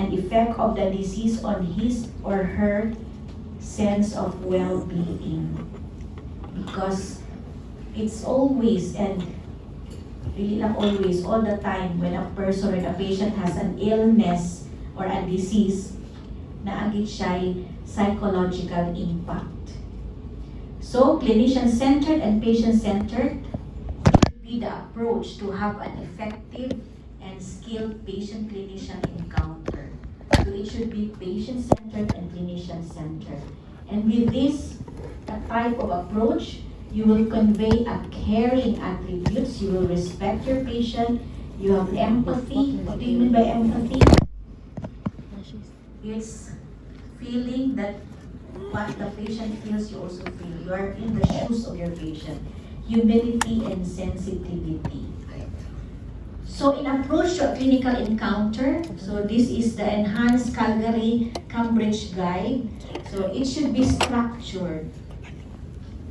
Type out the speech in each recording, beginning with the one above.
and effect of the disease on his or her sense of well-being. Because it's always, and really lang always, all the time, when a person or a patient has an illness or a disease, naagit siya'y psychological impact. So, clinician-centered and patient-centered should be the approach to have an effective and skilled patient-clinician encounter. So, it should be patient-centered and clinician-centered. And with this type of approach, you will convey a caring attributes. You will respect your patient. You have empathy. What do you mean by empathy? It's feeling that what the patient feels, you also feel. You are in the shoes of your patient. Humility and sensitivity. So in approach to a clinical encounter, so this is the Enhanced Calgary-Cambridge Guide. So it should be structured.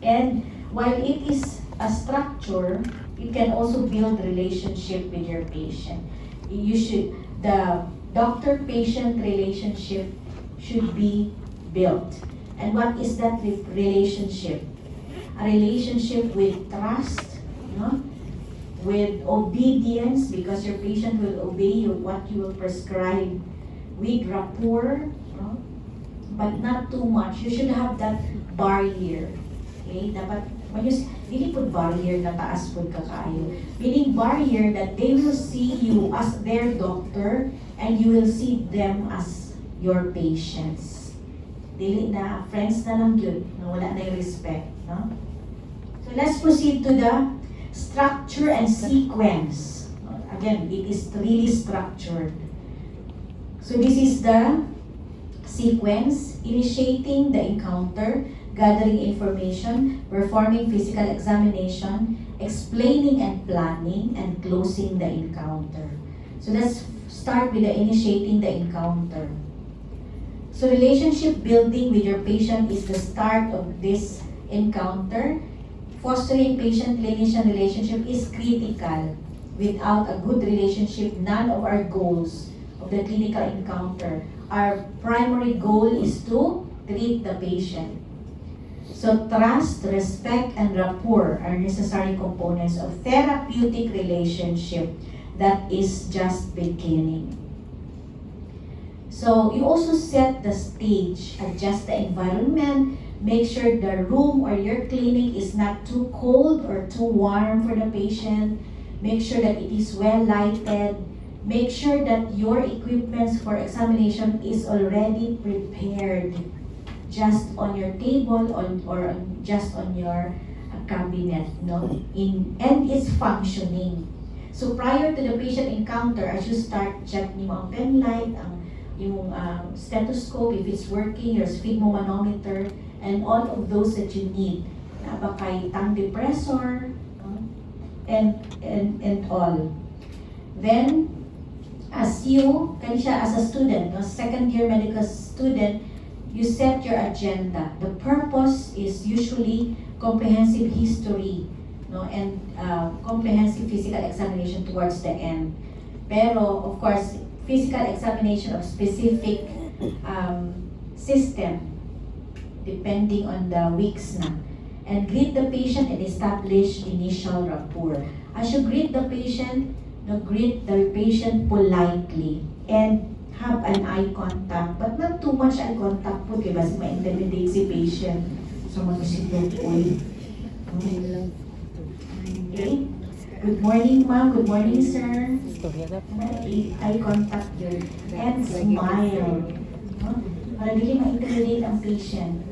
And while it is a structure, you can also build relationship with your patient. The doctor-patient relationship should be built. And what is that relationship? A relationship with trust, with obedience, because your patient will obey what you will prescribe, with rapport, but not too much. You should have that barrier. Okay? Dapat, when you really put barrier na taas po kakayo. Meaning barrier that they will see you as their doctor and you will see them as your patients. Dili na, friends na lang yun, na wala na yung respect. No? So let's proceed to the structure and sequence. Again, it is really structured. So this is the sequence: initiating the encounter, gathering information, performing physical examination, explaining and planning, and closing the encounter. So let's start with the initiating the encounter. So relationship building with your patient is the start of this encounter. Fostering patient-clinician relationship is critical. Without a good relationship, none of our goals of the clinical encounter. Our primary goal is to treat the patient. So trust, respect, and rapport are necessary components of therapeutic relationship that is just beginning. So you also set the stage, adjust the environment, make sure the room or your clinic is not too cold or too warm for the patient. Make sure that it is well lighted. Make sure that your equipment for examination is already prepared just on your table or just on your cabinet, and it's functioning. So prior to the patient encounter, as you start, check mo ang pen light, yung stethoscope, if it's working, your sphygmomanometer, and all of those that you need. Kay tongue depressor, and all. Then, as a student, second year medical student, you set your agenda. The purpose is usually comprehensive history, and comprehensive physical examination towards the end. Pero, of course, physical examination of specific system, depending on the weeks na. And greet the patient and establish initial rapport. As you greet the patient, greet the patient politely and have an eye contact, but not too much eye contact po, diba? Kasi ma-intimidate si patient. So, mag-isipot po. Okay? Good morning, ma'am. Good morning, sir. Eye contact yun. And smile. Para hindi ma-intimidate ang patient.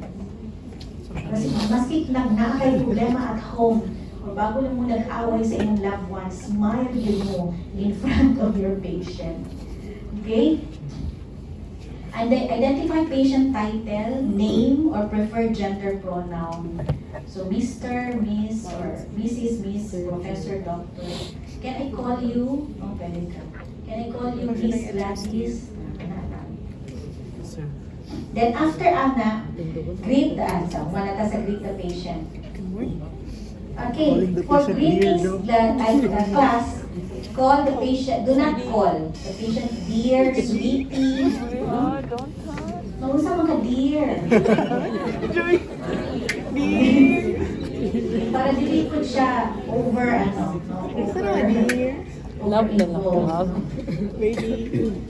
Kasi maski nag-naakay problema at home, o bago lang mo nag-away sa inyong loved ones, smile yun mo in front of your patient. Okay? And identify patient title, name, or preferred gender pronoun. So, Mr., Miss, or Mrs., Miss, Professor, Doctor. Can I call you? Oh, pwede ka. Can I call you Miss Gladys? Sir. Then after Anna, greet the answer. Malata sa greet the patient. Okay, for greetings, the class, Call the patient, do not call the patient dear, sweetie. Oh, don't touch. Nausa mga dear. Para dili po siya over, Love na lang. involved. Love.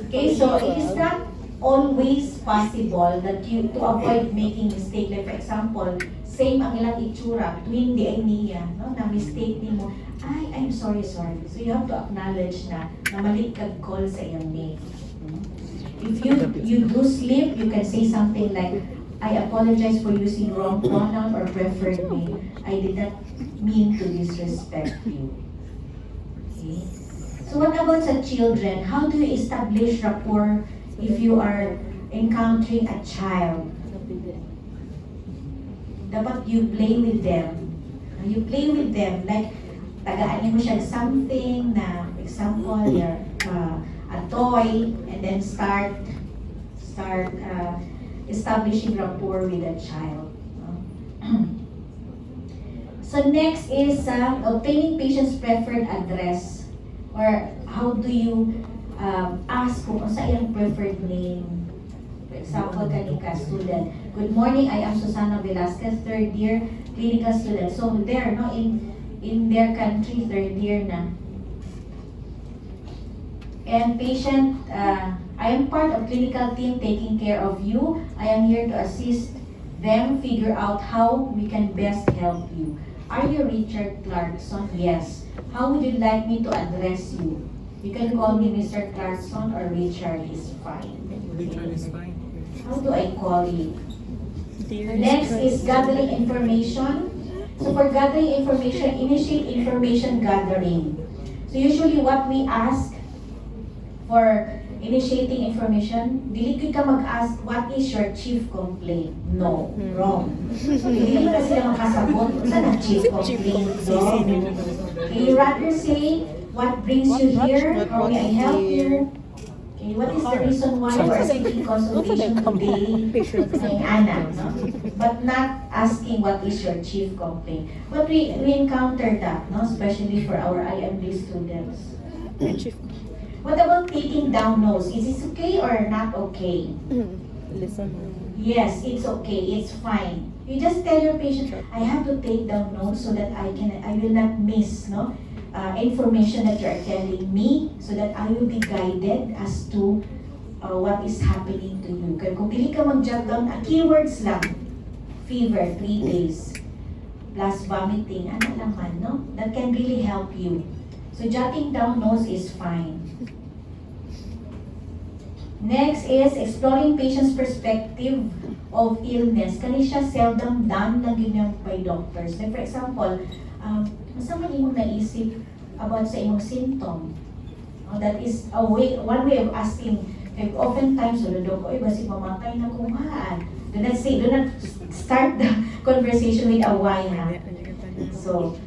Okay, so it is not always possible that you, to avoid making mistake. Like for example, same ang ilang itsura, twin di ay niya, no? Na mistake ni mo, ay, I'm sorry. So you have to acknowledge na mali kag call sa iyang name. If you do slip, you can say something like, I apologize for using wrong pronoun or preferred name. I did not mean to disrespect you. Okay? So what about sa children? How do you establish rapport if you are encountering a child? Dapat you play with them. You play with them like tagaan mo siya something na, example, a toy, and then start establishing rapport with a child. So next is obtaining patient's preferred address, or how do you ask kung sa iyang preferred name. For example, kanika student, good morning, I am Susana Velasquez, third year clinical student. So there, no, in their country, third year na. And patient, I am part of clinical team taking care of you. I am here to assist them figure out how we can best help you. Are you Richard Clarkson? Yes. How would you like me to address you? You can call me Mr. Clarkson or Richard is fine. Richard is fine. How do I call you? Next is gathering information. So for gathering information, initiate information gathering. So usually what we ask for initiating information, dili ka mag-ask, what is your chief complaint? No, wrong. Dili ka sila makasagot, saan ang chief complaint? No. You rather say, what brings you here? How may I help you? Okay, what is the reason why you are seeking consultation today? Ay, Ana, no? But not asking what is your chief complaint. But we encounter that, no? Especially for our IMD students. What about taking down notes? Is this okay or not okay? Listen. Yes, it's okay. It's fine. You just tell your patient, I have to take down notes so that I will not miss, no, information that you are telling me, so that I will be guided as to what is happening to you. Kaya kung pili ka mag-jot down, keywords lang, fever, 3 days, plus vomiting, ano naman, no? That can really help you. So jotting down notes is fine. Next is exploring patient's perspective of illness. Kani siya seldom done lang yun yung by doctors. Like for example, masa man imong naisip about sa imong symptom. That is a way, one way of asking. Like oftentimes, dok, oy, basi mamatay na kumaan. Do not start the conversation with a why, ha? So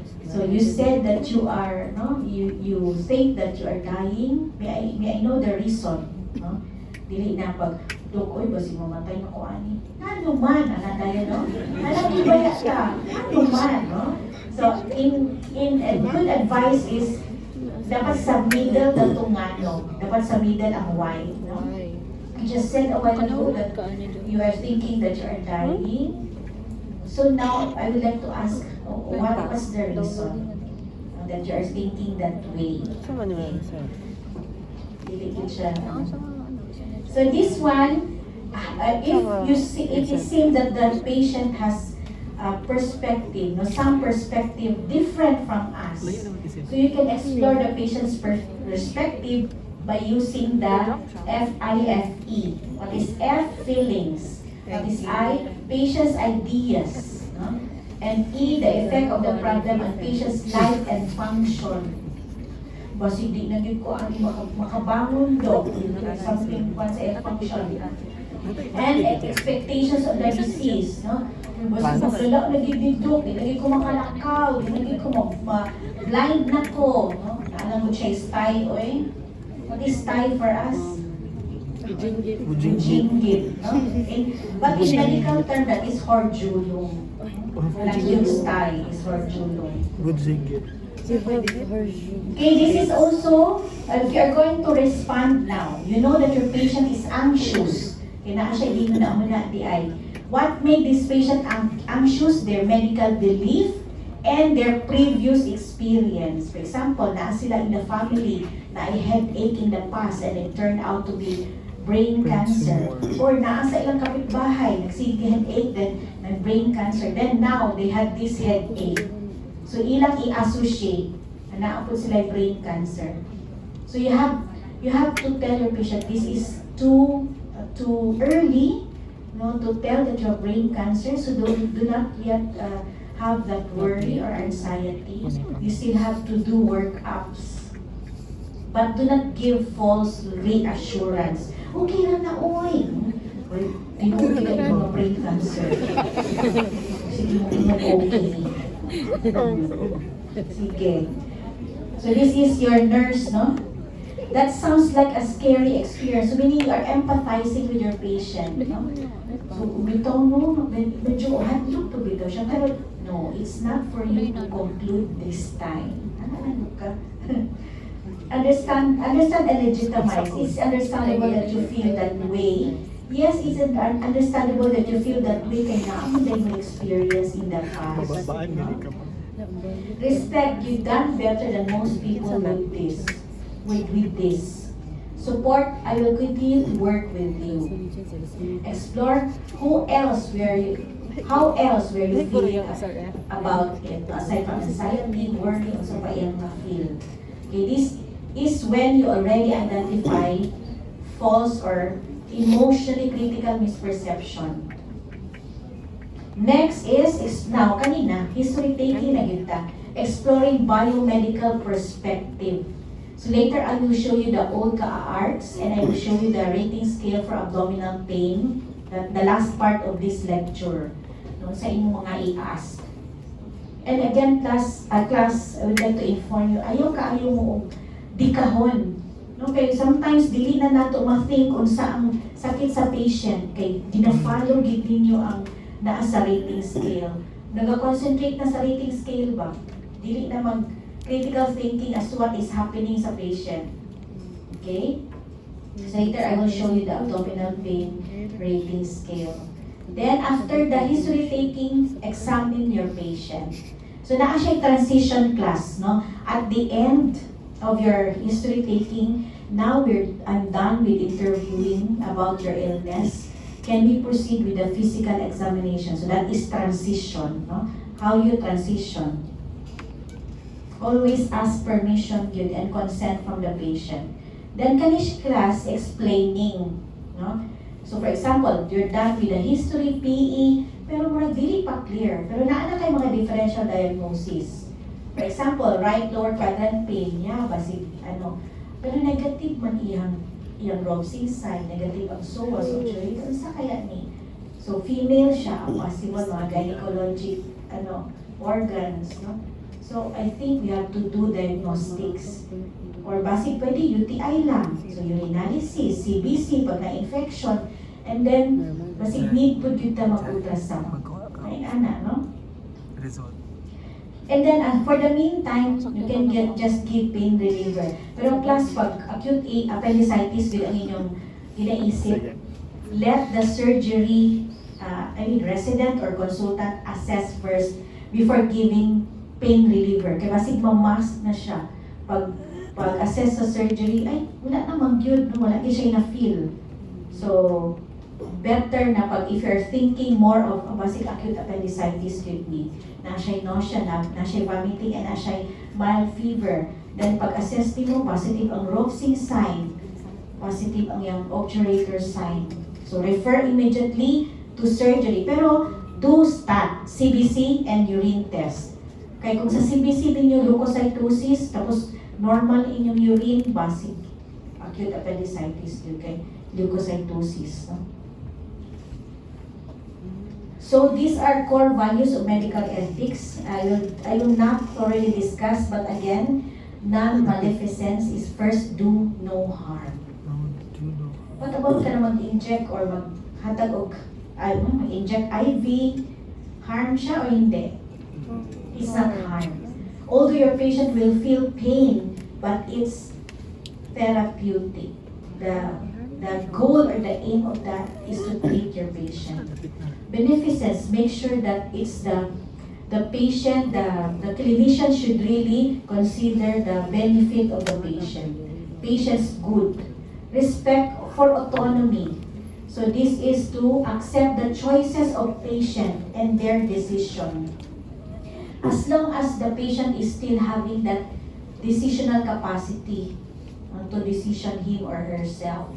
you said that you are, no, you think that you are dying. May I know the reason, no? Dili na pag, dok, oy, basi mamatay na ko ani. Ano man, ana tayo, no? Alam mo ba ka? Ano man, no? So, a good advice is, dapat sa middle na tungano. Dapat sa middle ang why, no? You just said a while ago that you are thinking that you are dying. So now, I would like to ask, what was the reason that you are thinking that way? Sama naman, sir. Dili siya, no? So this one, if it seems that the patient has perspective, no, some perspective different from us, so you can explore the patient's perspective by using the FIFE. What is F? Feelings. What is I? Patient's ideas. No? And E, the effect of the problem on patient's life and function. Basi di na yun ko ang makabangon do, something once a function. And expectations of the disease, no? Basi magdala na gibidok, di lagi ko makalakaw, di lagi ko blind na ko, no? Alam mo siya is tie, oy? What is tie for us? Jinggit, no? But in medical term, that is horjulong. Like yung tie is horjulong. Good jingle. You have her Okay, this is also, you are going to respond now. You know that your patient is anxious. Kaya siya, hindi mo na muna di ay. What made this patient anxious? Their medical belief and their previous experience. For example, na sila in the family na I had headache in the past and it turned out to be brain cancer. Or naa sa ilang kapitbahay, nagsige headache, then nag-brain cancer. Then now, they had this headache. So ilang i-associate na naapod sila brain cancer. So you have to tell your patient this is too early, no, to tell that you have brain cancer. So do not yet have that worry or anxiety. You still have to do workups. But do not give false reassurance. Okay lang na, oy. Well, tinuwi ka yung brain cancer. Sige mo okay. Sige. So this is your nurse, no? That sounds like a scary experience. So meaning you are empathizing with your patient, no? So bitaw no, medyo hadlok to bitaw siya. Pero no, it's not for you to conclude this time. Ano ka? Understand and legitimize. It's understandable that you feel that way. Yes, it's understandable that you feel that way kaya naman din mo experience in the past. No? Respect, you've done better than most people with this. With this. Support, I will continue to work with you. Explore how else were you feeling about it. Aside from anxiety, worry, also pa iyang feel. Okay, this is when you already identify false or emotionally critical misperception. Next is now, kanina, history taking na kita, exploring biomedical perspective. So later I will show you the old arts and I will show you the rating scale for abdominal pain, the last part of this lecture, no, sa inyong mga i-ask. And again, class, I would like to inform you, ayaw mo dikahon. No, kaya sometimes dili na nato ma-think kung saang sakit sa patient kay gina-follow gid ninyo ang naa sa rating scale. Naga-concentrate na sa rating scale ba? Dili na mag critical thinking as to what is happening sa patient. Okay? So later I will show you the abdominal pain rating scale. Then after the history taking, examine your patient. So naa siya transition class, no? At the end of your history taking, now I'm done with interviewing about your illness. Can we proceed with the physical examination? So that is transition, no? How you transition. Always ask permission good and consent from the patient. Then kanish class explaining, no? So for example, you're done with the history, PE, pero mura dili pa clear. Pero naa na kay mga differential diagnosis. For example, right lower quadrant pain, basig ano. Pero negative man iyang Robson sign, negative ang psoas, obturator, sa kaya ni. So female siya, possible mga gynecologic organs, no? So I think we have to do diagnostics. Or basic pwede UTI lang. So urinalysis, CBC pag na-infection, and then basic need po dito mag-ultrasound. Ay ana, no? Result. And then for the meantime, you can just give pain reliever. Pero plus pag acute appendicitis with ang inyong inaisip, let the surgery, resident or consultant assess first before giving pain reliever. Kaya basig mamask na siya. Pag-assess sa surgery, ay wala namang yun, no? Wala din siya na-feel. So, better na if you're thinking more of basic acute appendicitis could be, na siya'y nausea, na siya'y vomiting, and na siya'y mild fever. Then pag-assess din mo, positive ang Robson sign, positive ang yung obturator sign. So refer immediately to surgery. Pero do stat, CBC and urine test. Kaya kung sa CBC din yung leukocytosis, tapos normal inyong urine, basic acute appendicitis yun kay leukocytosis. No? So these are core values of medical ethics. I will not thoroughly discuss, but again, non-maleficence is first do no harm. What about ka na mag-inject or maghatag og mag-inject IV? Harm siya o hindi? It's not harm. Although your patient will feel pain, but it's therapeutic. The goal or the aim of that is to treat your patient. Beneficence, make sure that it's the patient, the clinician should really consider the benefit of the patient. Patient's good. Respect for autonomy. So this is to accept the choices of patient and their decision. As long as the patient is still having that decisional capacity to decision him or herself.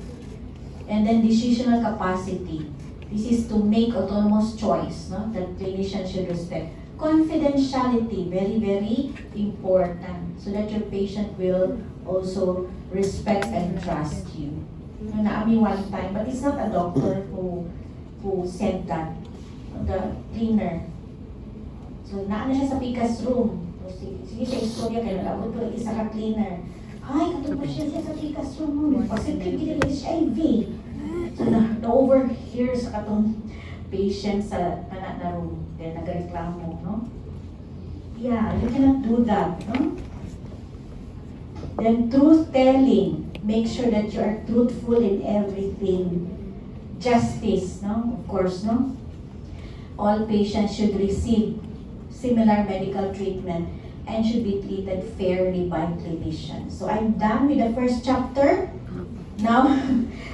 And then decisional capacity. This is to make autonomous choice, no? That clinician should respect. Confidentiality, very, very important. So that your patient will also respect and trust you. Yung naami one time, but it's not a doctor who said that. The cleaner. So naano siya sa PICAS room. Sige sa istorya kayo, nag-abot ko isa ka cleaner. Ay, katulad siya sa PICAS room. Positive din yung HIV. So na-overhear sa katong patient sa anak na room. Then nagreklamo, no? Yeah, you cannot do that, no? Then truth telling. Make sure that you are truthful in everything. Justice, no? Of course, no? All patients should receive similar medical treatment and should be treated fairly by clinicians. So I'm done with the first chapter. Now,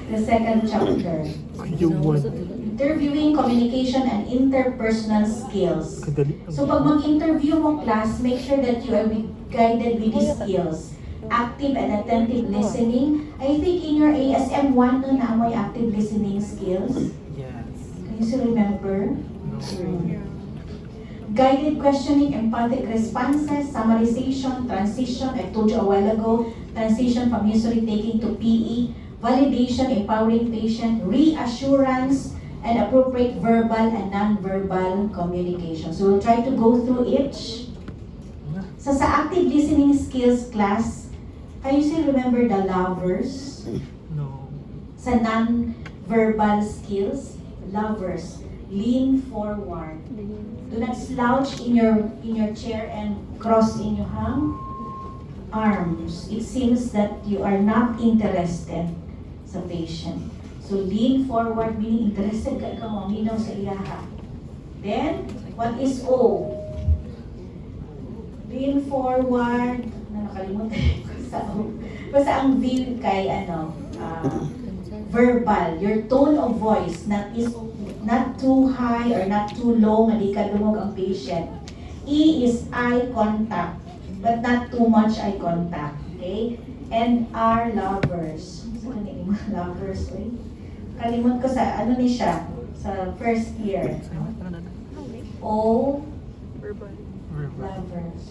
the second chapter. Interviewing, communication, and interpersonal skills. So pag mag-interview mo class, make sure that you are guided with these skills. Active and attentive listening. I think in your ASM 1 no na may active listening skills. Yes. Can you still remember? Guided questioning, empathic responses, summarization, transition, I told you a while ago, transition from history taking to PE, validation, empowering patient, reassurance, and appropriate verbal and non-verbal communication. So we'll try to go through each. So sa active listening skills class, can you still remember the lovers? No. Sa non-verbal skills, lovers, lean forward. Do not slouch in your chair and cross in your arms. It seems that you are not interested sa patient. So lean forward, meaning interested ka ikaw ang minaw sa iyaha. Then, what is O? Lean forward, nakalimutan ko sa O. Basta ang V kay verbal, your tone of voice, not too high or not too low, hindi ka dumog ang patient. E is eye contact, but not too much eye contact. Okay? And R, lovers. Saan yung mga lovers? Kalimut ko sa, ano ni siya? Sa first year. O, lovers.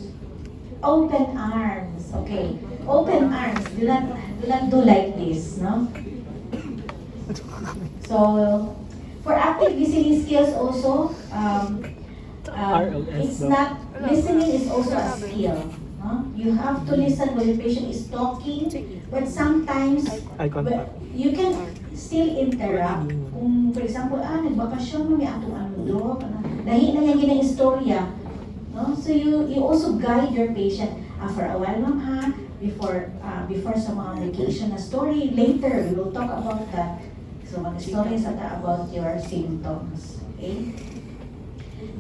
Open arms. Okay. Open arms. Do not do like this, no? So, for active listening skills also, it's not, listening is also a skill. No? You have to listen when the patient is talking, but sometimes you can still interrupt. Kung, for example, nagbakasyon mo, may atong do, lahi na yan ginang-istorya. No? So you also guide your patient. For a while, ma'am, ha? Before sa mga medication na story, later we will talk about that. So mag-story sa about your symptoms. Okay?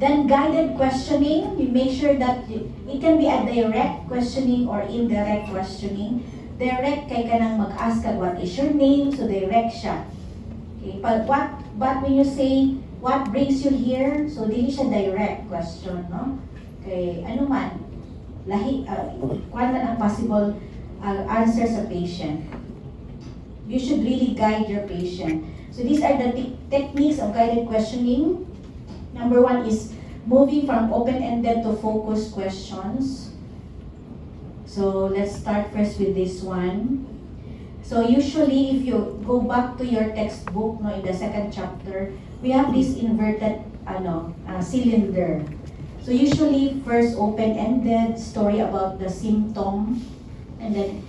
Then guided questioning, you make sure that it can be a direct questioning or indirect questioning. Direct kay ka nang mag-ask ka, what is your name? So direct siya. Okay? But when you say, what brings you here? So dili siya direct question, no? Okay, ano man, kuwan man ang possible answer sa patient. You should really guide your patient. So these are the techniques of guided questioning. Number 1 is moving from open-ended to focused questions. So let's start first with this one. So usually, if you go back to your textbook, no, in the second chapter, we have this inverted cylinder. So usually, first open-ended story about the symptom, and then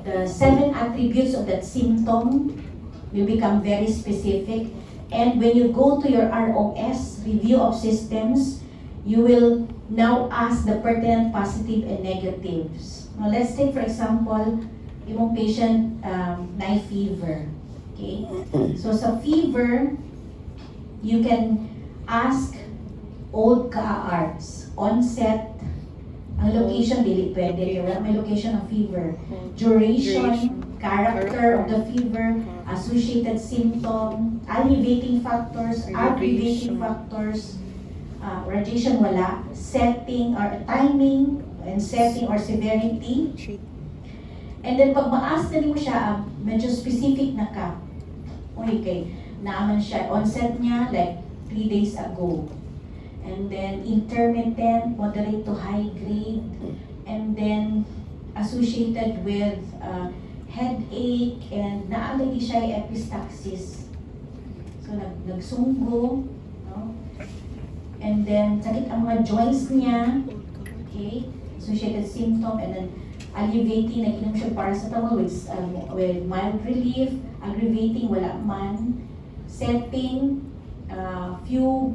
the 7 attributes of that symptom will become very specific. And when you go to your ROS, review of systems, you will now ask the pertinent positive and negatives. Now, let's take for example, yung patient na fever. Okay? So sa fever, you can ask old ka-arts, onset, ang location, dili pwede, may location ng fever, duration, character of the fever, associated symptom, alleviating factors, aggravating factors, radiation wala, setting or timing, and setting or severity. And then pag ma-ask na mo siya, medyo specific na ka. Okay, naaman siya, onset niya like 3 days ago. And then intermittent, moderate to high grade. And then associated with headache and naalagi siya yung epistaxis. So nagsunggo, no? And then sakit ang mga joints niya, okay? Associated symptom, and then alleviating, nag-inom siya paracetamol with mild relief, aggravating, wala man. Setting, few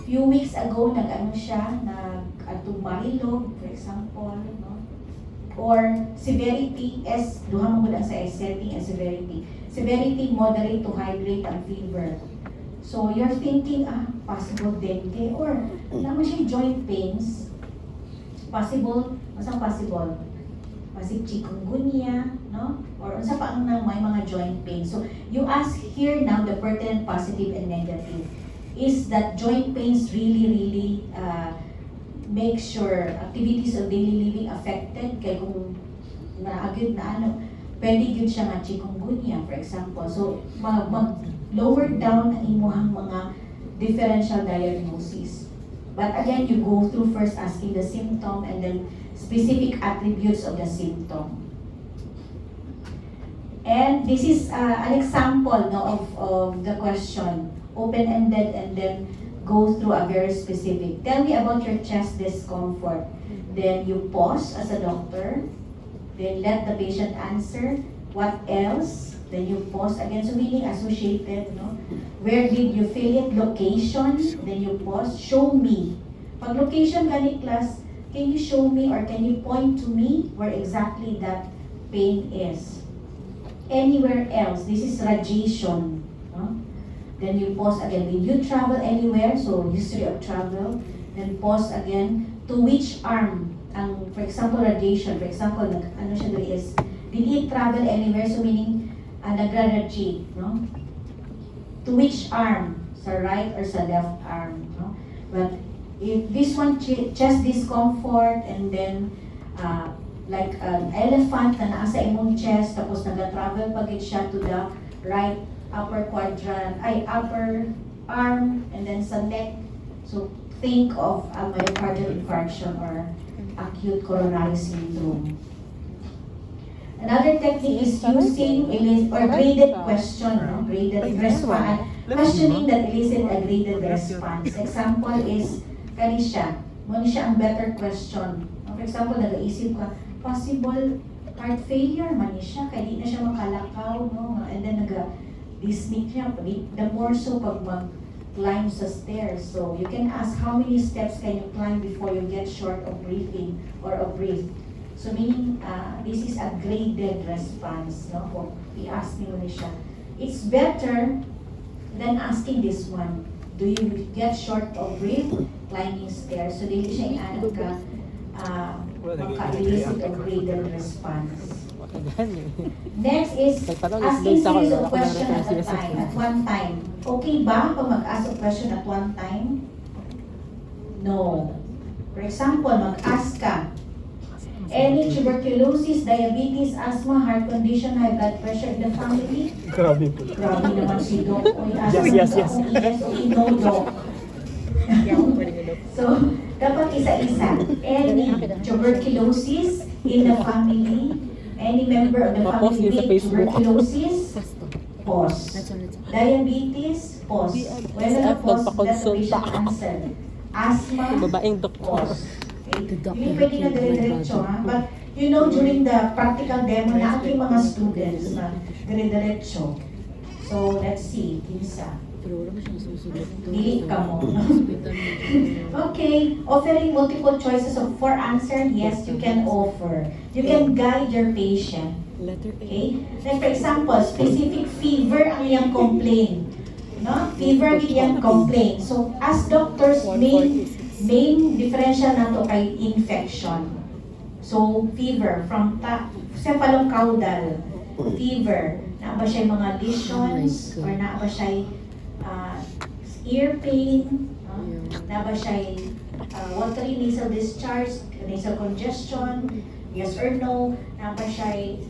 weeks ago, nag-ano siya, nag-marilog, for example, no? Or severity, duha mo lang sa setting and severity. Severity, moderate to high grade ang fever. So, you're thinking, possible dengue, or naman siya joint pains. Possible, masang possible? Masig chikungunya, no? Or unsa pa ang may mga joint pain. So, you ask here now the pertinent positive and negative. Is that joint pains really make sure activities of daily living affected? Kaya kung naagid na ano, pwede yun siya nga chikungunya, for example. So, mag-lower down ang imuhang mga differential diagnosis. But again, you go through first asking the symptom and then specific attributes of the symptom. And this is an example, no, of the question, open-ended, and then go through a very specific. Tell me about your chest discomfort. Then you pause as a doctor. Then let the patient answer. What else? Then you pause again. So meaning associated, no? Where did you feel it? Location. Then you pause. Show me. Pag location gani class, can you show me or can you point to me where exactly that pain is? Anywhere else? This is radiation. No? Then you pause again. Did you travel anywhere? So history of travel. Then pause again. To which arm? For example, radiation. For example, ano siya doon is, did he travel anywhere? So meaning, nagra-radiate, no? To which arm? Sa right or sa left arm, no? But if this one, chest discomfort, and then like an elephant na nasa imong chest, tapos nag-travel pagit siya to the right upper quadrant, upper arm, and then sa neck. So think of a myocardial infarction or acute coronary syndrome. Another technique is using graded question, no? Graded response. Questioning that elicit a graded response. Example is, kani siya, muna siya ang better question. For example, nag-iisip ka, possible heart failure man siya, kaya di na siya makalakaw, no? And then nag-dismic siya, the more so pag mag-climb sa stairs. So you can ask how many steps can you climb before you get short of breathing or of breath. So meaning, this is a graded response, no? Kung i-ask niyo na siya. It's better than asking this one. Do you get short of breath climbing stairs? So dili siya i-anak ka maka-elicit of graded response. Next is asking series of question at one time. Okay ba pag mag-ask of question at one time? No. For example, mag-ask ka, any tuberculosis, diabetes, asthma, heart condition, high blood pressure in the family? Grabe po. Grabe naman si Doc. Yes. Okay, no, Doc. So, dapat isa-isa. Any tuberculosis in the family, any member of the family with tuberculosis, pause. Diabetes, pause. When na pause, let the patient answer. Asthma, Babaeng doktor. pause. Hindi pwede na dire-diretso, ha? But, you know, during the practical demo, na yung mga students na dire-diretso. So, So, let's see. Kinsa. Pero wala siyang susunod to. Dili ka mo. Hospital medyo. Okay, offering multiple choices of 4 answers, yes, you can offer. You can guide your patient. Letter A. Okay? Like for example, specific fever ang iyang complaint. No? Fever iyang complaint. So, as doctors, main differential nato kay infection. So, fever from cephalon caudal. Fever. Na ba siya mga lesions? Or na ba siya ear pain? No? Na ba siya watery nasal discharge? Nasal congestion? Yes or no? Na ba siya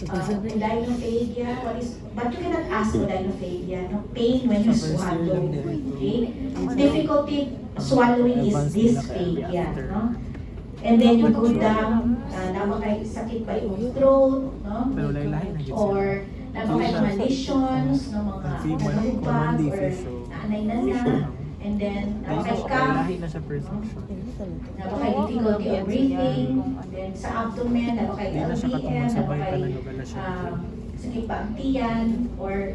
odynophagia? But you cannot ask odynophagia. No? Pain when you swallow. Okay? Difficulty swallowing is dysphagia. No? And then you go down, naman kay sakit ba yung throat, no? Or naman kay mga lesions, no? Mga nagahubag, or naanay na. And then, naman kay cough, naman kay difficulty of breathing. Then sa abdomen, naman kay LVM, naman kay sakit pa ang tiyan, or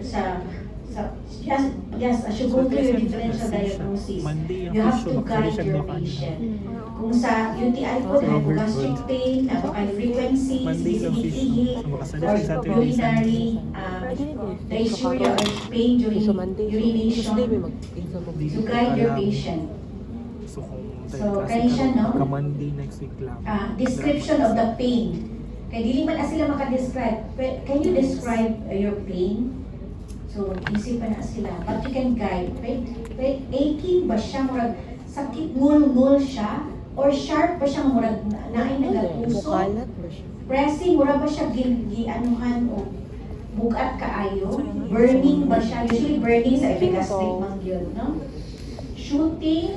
yes, as you go through your differential diagnosis, you have to guide your patient. Kung sa UTI po, hypogastric pain, napakay frequency, specific ihi, or urinary dysuria or pain during urination, to guide your patient. So, kaya siya, no? Monday next week lang. Description of the pain. Kaya dili man na sila makadescribe. Can you describe your pain? So, isipan na sila. But you can guide. Wait, aching ba siya? Murag sakit, ngul-ngul siya? Or sharp ba siya? Murag naay nagatuso? Pressing, murag ba siya gianuhan o bugat kaayo? Burning ba siya? Usually burning sa epigastric mangyol, no? Shooting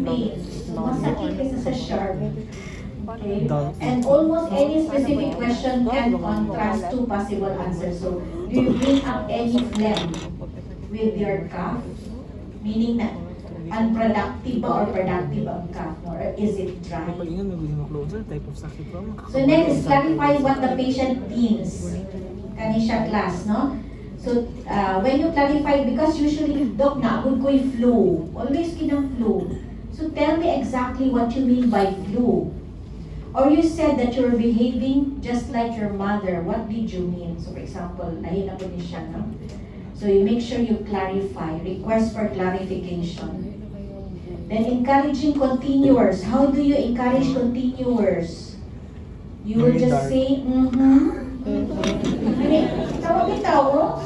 pain. Masakit kasi sa sharp. Okay. And almost any specific question can contrast two possible answers. So, do you bring up any phlegm with your cough? Meaning na unproductive ba or productive ang cough? Or is it dry? So next is clarify what the patient means. Kanisha class, no? So, when you clarify, because usually, Doc, naabot ko yung flu. Always kinang flu. So, tell me exactly what you mean by flu. Or you said that you're behaving just like your mother. What did you mean? So, for example, nahina po niya siya, no? So, you make sure you clarify. Request for clarification. Then, encouraging continuers. How do you encourage continuers? You will just say, tawag itaw,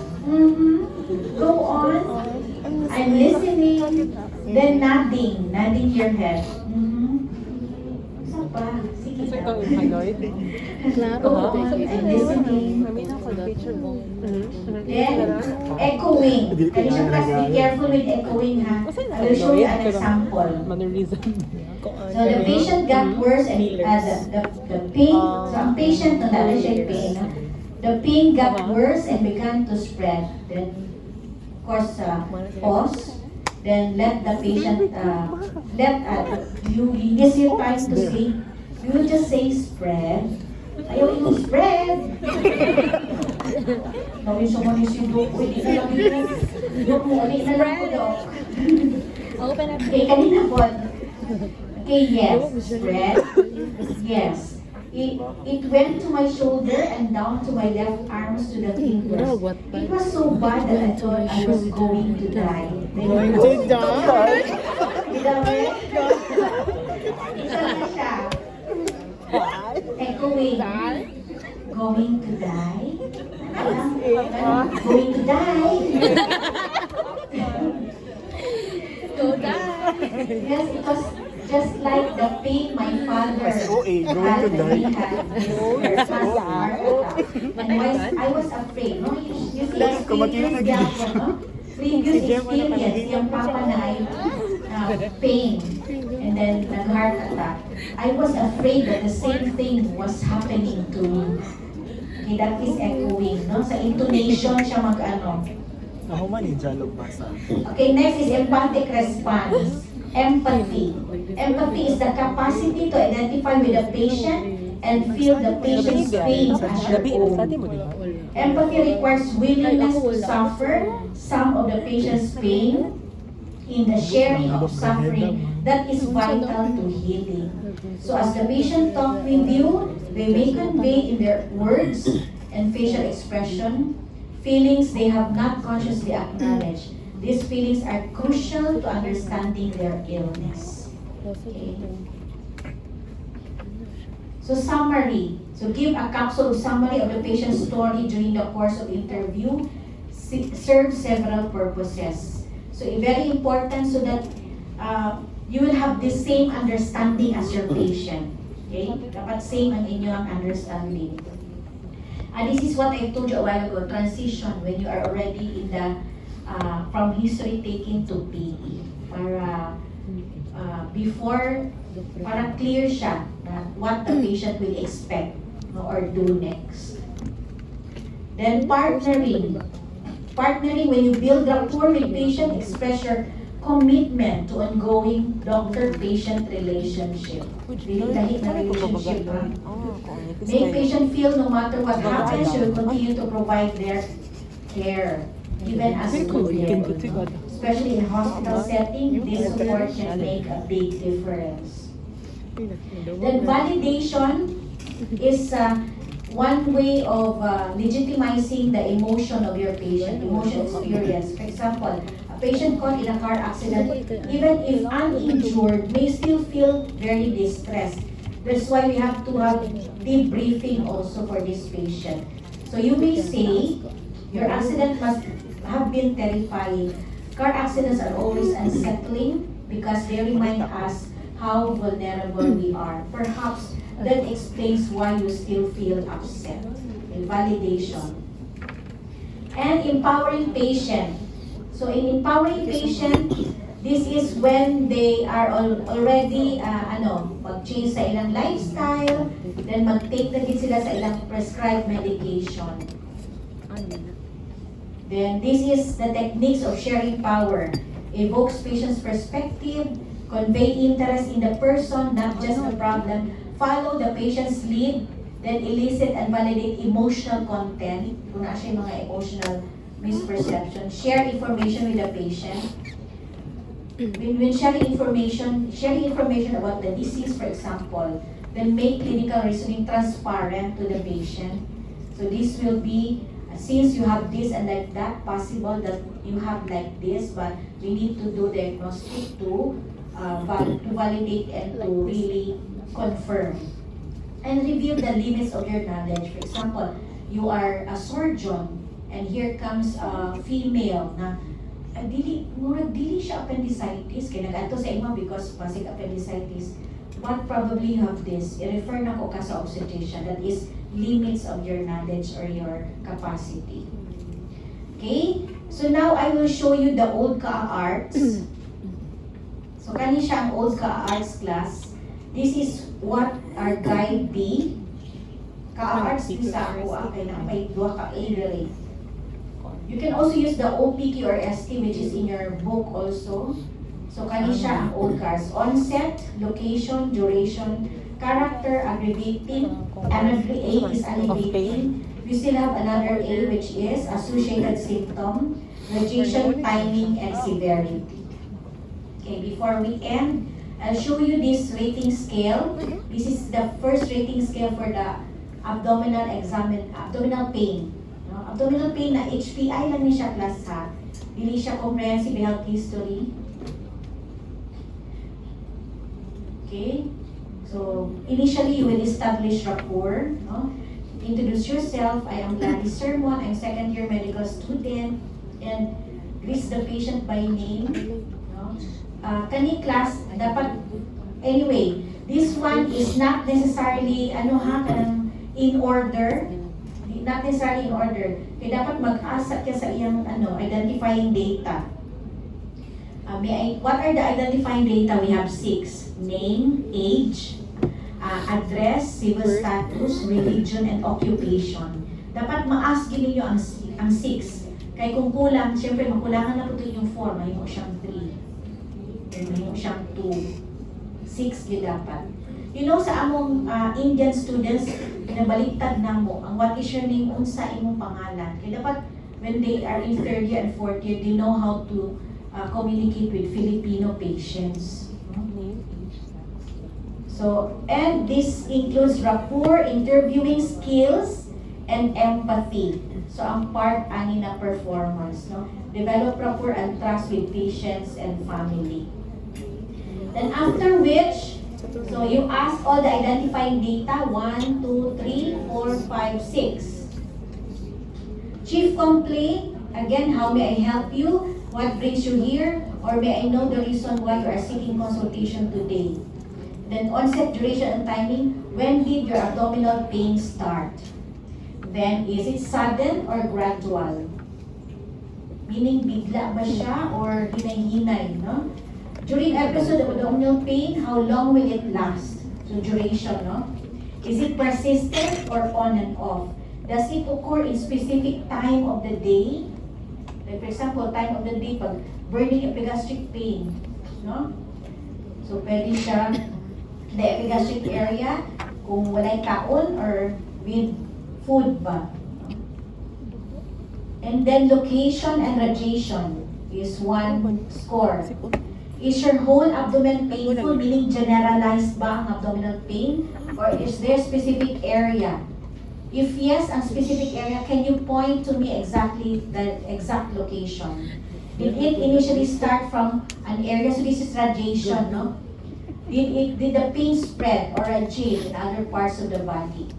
go on. I'm listening. Then nodding your head. Isa pa. Sige daw. Klaro. I'm listening. Then, echoing. Kaya siya class, be careful with echoing, ha? I will show you an example. So the patient got worse and the pain, so ang patient, nandala siya yung pain, no? The pain got worse and began to spread. Then, of course, pause. Then let the patient, you use your time to say, you will just say spread. Ayaw yung spread. Gawin siya mo ni si Doc, hindi na lang yun. Doc mo, hindi na lang ko, Doc. Okay, kanina po. Okay, yes, spread. Yes. It went to my shoulder and down to my left arms to the fingers. It was so bad that I thought I was going to die. Then you Isa na siya. Echoing. Going to die? Going to die? Go die. Yes, it was just like the pain my father had when he had his heart attack. And I was afraid. No? You see, experience gap, no? Previous experience, yung papa na ay pain and then nag-heart attack. I was afraid that the same thing was happening to me. Okay, that is echoing, no? Sa intonation siya mag-ano. Okay, next is empathic response. Empathy. Empathy is the capacity to identify with the patient and feel the patient's pain as your own. Empathy requires willingness to suffer some of the patient's pain in the sharing of suffering that is vital to healing. So as the patient talk with you, they may convey in their words and facial expression feelings they have not consciously acknowledged. These feelings are crucial to understanding their illness. Okay. So summary. So give a capsule summary of the patient's story during the course of interview. Serve several purposes. So very important so that you will have the same understanding as your patient. Okay? Dapat same ang inyong understanding. And this is what I told you a while ago, transition when you are already in the from history taking to PE. Para before, para clear siya na what the patient will expect, no, or do next. Then partnering. Partnering, when you build rapport with patient, express your commitment to ongoing doctor-patient relationship. Really kahit na relationship, ha? Make patient feel no matter what happens, you will continue to provide their care, even as needed. Especially in hospital setting, this support can make a big difference. Then validation is one way of legitimizing the emotion of your patient, emotion experience. For example, a patient caught in a car accident, even if uninjured, may still feel very distressed. That's why we have to have debriefing also for this patient. So you may say, your accident must have been terrifying. Car accidents are always unsettling because they remind us how vulnerable we are. Perhaps that explains why you still feel upset. Validation. And empowering patient. So in empowering patient, this is when they are already mag-change sa ilang lifestyle, then mag-take na din sila sa ilang prescribed medication. Then this is the techniques of sharing power. Evokes patient's perspective, convey interest in the person, not just the problem, follow the patient's lead, then elicit and validate emotional content, kung na siya yung mga emotional misperception, share information with the patient. When sharing information about the disease, for example, then make clinical reasoning transparent to the patient. So this will be, since you have this and like that, possible that you have like this, but we need to do diagnostic to validate and to really confirm. And reveal the limits of your knowledge. For example, you are a surgeon, and here comes a female na dili siya appendicitis, kaya nag-ato sa imo because basic appendicitis, but probably you have this. I-refer na ko ka sa obstetrician. That is limits of your knowledge or your capacity. Okay? So now I will show you the old ka-arts. So kani siya ang old ka-arts class. This is what our guide be. Ka-arts din sa ako, kaya na may duha ka A relate. You can also use the OPQ or ST, which is in your book also. So kani siya ang old cards. Onset, location, duration, character, aggravating. Another A is alleviating. We still have another A, which is associated symptom, radiation, timing, and severity. Okay, before we end, I'll show you this rating scale. This is the first rating scale for the abdominal pain. Abdominal pain na HPI lang ni siya class ha. Dili siya comprehensive health history. Okay? So, initially you will establish rapport. No? Introduce yourself. I am Gladys Sermon. I'm second year medical student. And greet the patient by name. No? Kani class, dapat, anyway, this one is not necessarily, in order. Not necessarily in order. Kaya dapat mag-asa ka sa iyang identifying data. What are the identifying data? We have 6. Name, age, address, civil status, religion, and occupation. Dapat ma-ask yun ninyo ang 6. Kaya kung kulang, siyempre makulangan na po ito yung 4. May mo siyang 3. May mo siyang 2. 6 yun dapat. You know, sa among Indian students, pinabaliktad na mo, ang what is your name, unsa imong pangalan. Kaya dapat, when they are in third year and fourth year, they know how to communicate with Filipino patients. So, and this includes rapport, interviewing skills, and empathy. So, ang part ani na performance, no? Develop rapport and trust with patients and family. Then after which, so you ask all the identifying data, 1, 2, 3, 4, 5, 6. Chief complaint, again, how may I help you? What brings you here? Or may I know the reason why you are seeking consultation today? Then onset, duration, and timing. When did your abdominal pain start? Then, is it sudden or gradual? Meaning, bigla ba siya or hinay-hinay, no? During episode of abdominal pain, how long will it last? So, duration, no? Is it persistent or on and off? Does it occur in specific time of the day? Like, for example, time of the day, pag burning epigastric pain, no? So, pwede siya the epigastric area, kung walay kaon or with food ba. And then location and radiation is 1 score. Is your whole abdomen painful, meaning generalized ba ang abdominal pain? Or is there specific area? If yes, ang specific area, can you point to me exactly the exact location? Did it initially start from an area? So this is radiation, no? Did the pain spread or radiate in other parts of the body?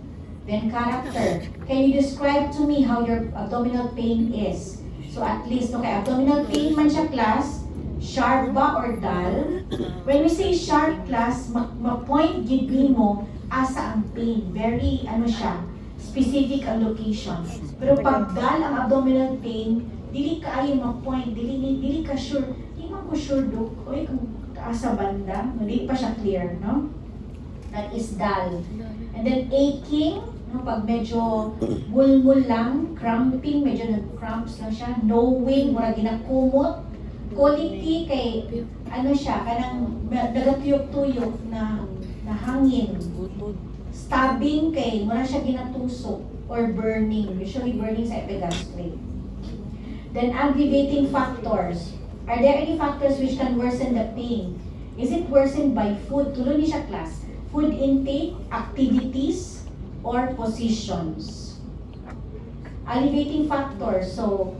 Then character. Can you describe to me how your abdominal pain is? So at least, okay, abdominal pain man siya class, sharp ba or dull? When we say sharp class, ma-point gid mo asa ang pain. Very, siya, specific ang location. Pero pag dull ang abdominal pain, dili ka ayo ma-point, dili ka sure. Di man ko sure, Dok. Oy, kung asa banda, hindi pa siya clear, no? That is dull. And then aching, no, pag medyo mulmul lang, cramping, medyo nag-cramps lang siya, knowing, mura ginakumot, colicky, kay, siya, kanang nagatuyok-tuyok na hangin, stabbing, kay, mura siya ginatusok, or burning, usually burning sa epigastric. Then aggravating factors. Are there any factors which can worsen the pain? Is it worsened by food? Tuloy ni siya class. Food intake, activities, or positions. Aggravating factors. So,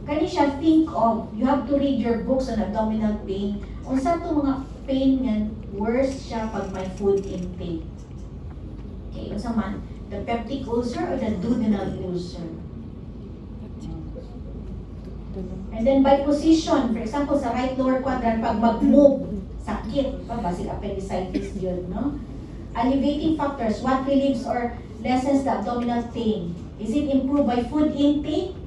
kani siya think of, you have to read your books on abdominal pain. Unsa to mga pain nga worse siya pag may food intake. Okay, unsa man? The peptic ulcer or the duodenal ulcer? And then by position, for example, sa right lower quadrant, pag mag-move, sakit, basig appendicitis yun, no? Alleviating factors, what relieves or lessens the abdominal pain? Is it improved by food intake,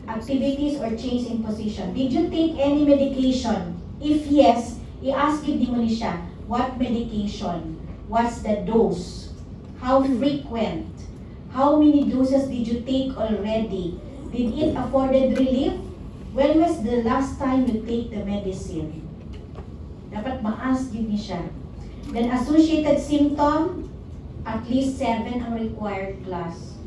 activities, or change in position? Did you take any medication? If yes, i-ask mo ni siya, what medication? What's the dose? How frequent? How many doses did you take already? Did it afforded relief? When was the last time you take the medicine? Dapat ma-ask yun ni siya. Then associated symptom, at least 7 ang required class.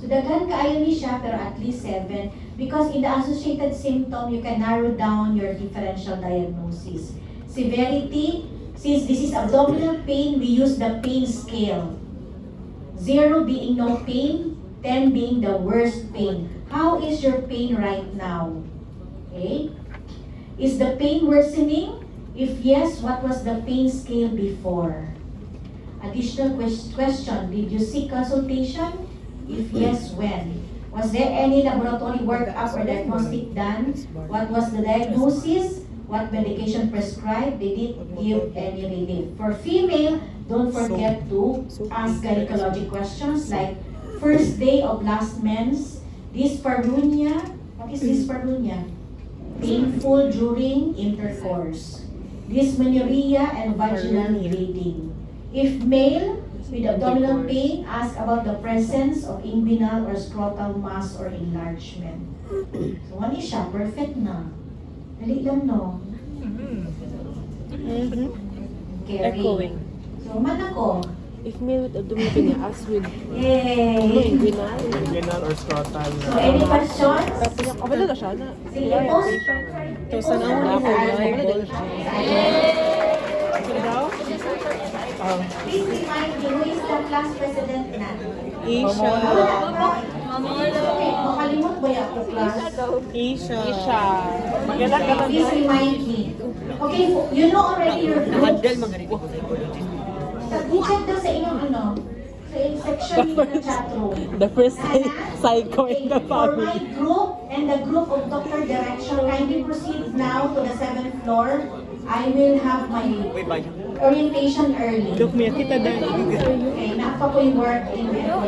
So daghan kaayo ni siya pero at least 7 because in the associated symptom, you can narrow down your differential diagnosis. Severity, since this is abdominal pain, we use the pain scale. 0 being no pain, 10 being the worst pain. How is your pain right now? Okay? Is the pain worsening? If yes, what was the pain scale before? Additional question, did you seek consultation? If yes, when? Was there any laboratory workup or diagnostic done? What was the diagnosis? What medication prescribed? Did it give any relief? For female, don't forget to ask gynecologic questions like first day of last mens, dyspareunia. What is dyspareunia? Painful during intercourse. Dysmenorrhea and vaginal bleeding. If male, with abdominal pain, ask about the presence of inguinal or scrotal mass or enlargement. So, ano siya? Perfect na. Dali lang, no? Caring. Echoing. So, man ako. If male with abdominal niya, as with Yay! inguinal. Inguinal or scrotal. So, any questions? Kabalo na siya na. Sige, post. So, sa naman yung whole life. Please remind me, who is the class president na? Isha. Okay, makalimot ba yung ako class? Isha. Please remind me. Okay, you know already your groups. Tag-check daw sa inyong ano, sa inyong section ng chat room. The first psycho in the For my family. group and the group of Dr. Direction, kindly proceed now to the 7th floor. I will have my orientation early. Look, Mia, kita dahil. Okay, napa ko yung work in Wala.